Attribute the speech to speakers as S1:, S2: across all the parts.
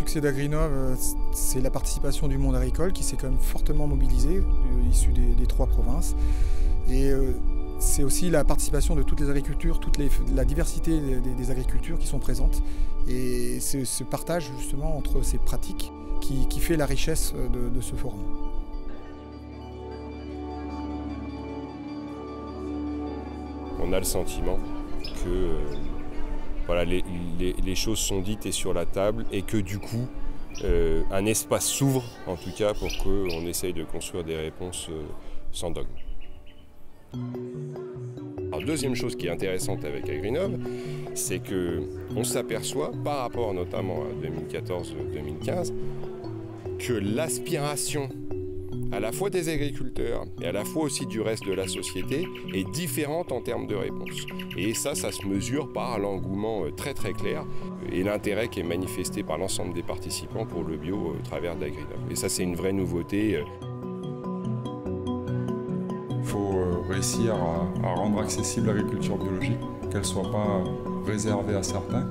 S1: succès d'Agrinov, c'est la participation du monde agricole qui s'est quand même fortement mobilisé, issu des 3 provinces. Et c'est aussi la participation de toutes les agricultures, la diversité des agricultures qui sont présentes. Et c'est ce partage justement entre ces pratiques qui fait la richesse de ce forum.
S2: On a le sentiment que voilà, les choses sont dites et sur la table et que du coup, un espace s'ouvre en tout cas pour qu'on essaye de construire des réponses sans dogme. Alors, deuxième chose qui est intéressante avec Agrinov, c'est qu'on s'aperçoit, par rapport notamment à 2014-2015, que l'aspiration à la fois des agriculteurs et à la fois aussi du reste de la société est différente en termes de réponse. Et ça se mesure par l'engouement très très clair et l'intérêt qui est manifesté par l'ensemble des participants pour le bio au travers d'Agrinov. Et ça, c'est une vraie nouveauté.
S3: Il faut réussir à rendre accessible l'agriculture biologique, qu'elle ne soit pas réservée à certains.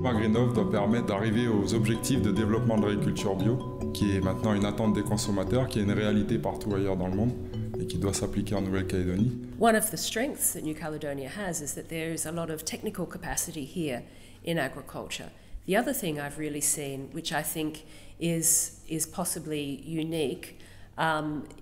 S3: Agrinov doit permettre d'arriver aux objectifs de développement de l'agriculture bio, qui est maintenant une attente des consommateurs, qui est une réalité partout ailleurs dans le monde et qui doit s'appliquer en Nouvelle-Calédonie.
S4: One of the strengths that New Caledonia has is that there is a lot of technical capacity here in agriculture. The other thing I've really seen, which I think is possibly unique,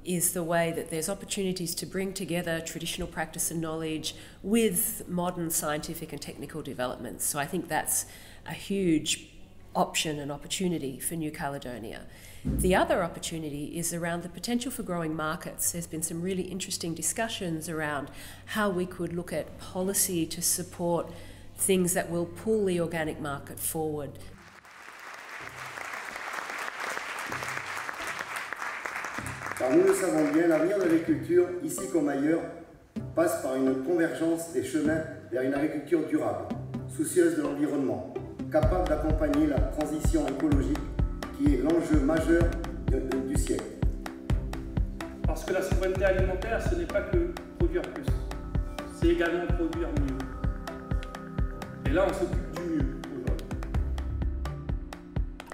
S4: is the way that there's opportunities to bring together traditional practice and knowledge with modern scientific and technical developments. So I think that's a huge option and opportunity for New Caledonia. The other opportunity is around the potential for growing markets. There's been some really interesting discussions around how we could look at policy to support things that will pull the organic market forward.
S5: Car nous le savons bien, l'avenir de l'agriculture, ici comme ailleurs, passe par une convergence des chemins vers une agriculture durable, soucieuse de l'environnement, capable d'accompagner la transition écologique qui est l'enjeu majeur du siècle.
S6: Parce que la souveraineté alimentaire, ce n'est pas que produire plus, c'est également produire mieux. Et là, on s'occupe du mieux aujourd'hui.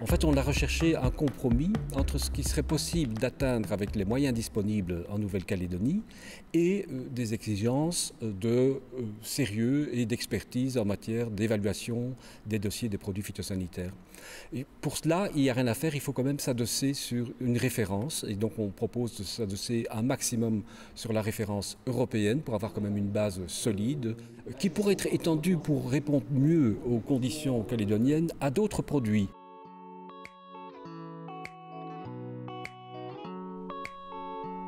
S7: En fait, on a recherché un compromis entre ce qui serait possible d'atteindre avec les moyens disponibles en Nouvelle-Calédonie et des exigences de sérieux et d'expertise en matière d'évaluation des dossiers des produits phytosanitaires. Et pour cela, il n'y a rien à faire, il faut quand même s'adosser sur une référence. Et donc on propose de s'adosser un maximum sur la référence européenne pour avoir quand même une base solide qui pourrait être étendue pour répondre mieux aux conditions calédoniennes à d'autres produits.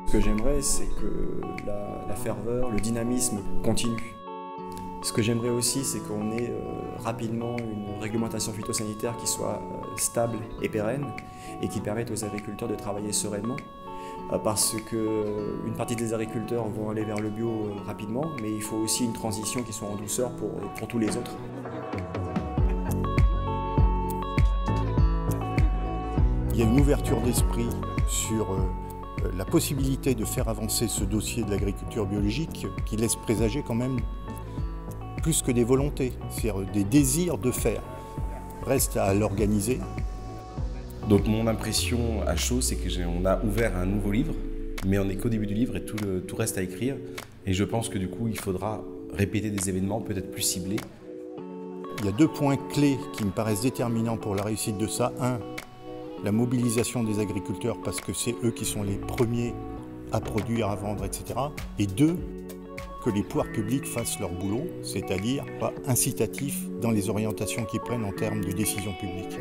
S8: Ce que j'aimerais, c'est que la ferveur, le dynamisme continue. Ce que j'aimerais aussi, c'est qu'on ait rapidement une réglementation phytosanitaire qui soit stable et pérenne et qui permette aux agriculteurs de travailler sereinement. Parce qu'une partie des agriculteurs vont aller vers le bio rapidement, mais il faut aussi une transition qui soit en douceur pour tous les autres.
S9: Il y a une ouverture d'esprit sur la possibilité de faire avancer ce dossier de l'agriculture biologique qui laisse présager quand même plus que des volontés, c'est-à-dire des désirs de faire. Reste à l'organiser.
S10: Donc mon impression à chaud, c'est qu'on a ouvert un nouveau livre, mais on n'est qu'au début du livre et tout reste à écrire. Et je pense que du coup, il faudra répéter des événements peut-être plus ciblés.
S9: Il y a 2 points clés qui me paraissent déterminants pour la réussite de ça. 1, la mobilisation des agriculteurs parce que c'est eux qui sont les premiers à produire, à vendre, etc. Et 2, que les pouvoirs publics fassent leur boulot, c'est-à-dire pas incitatifs dans les orientations qu'ils prennent en termes de décision publique.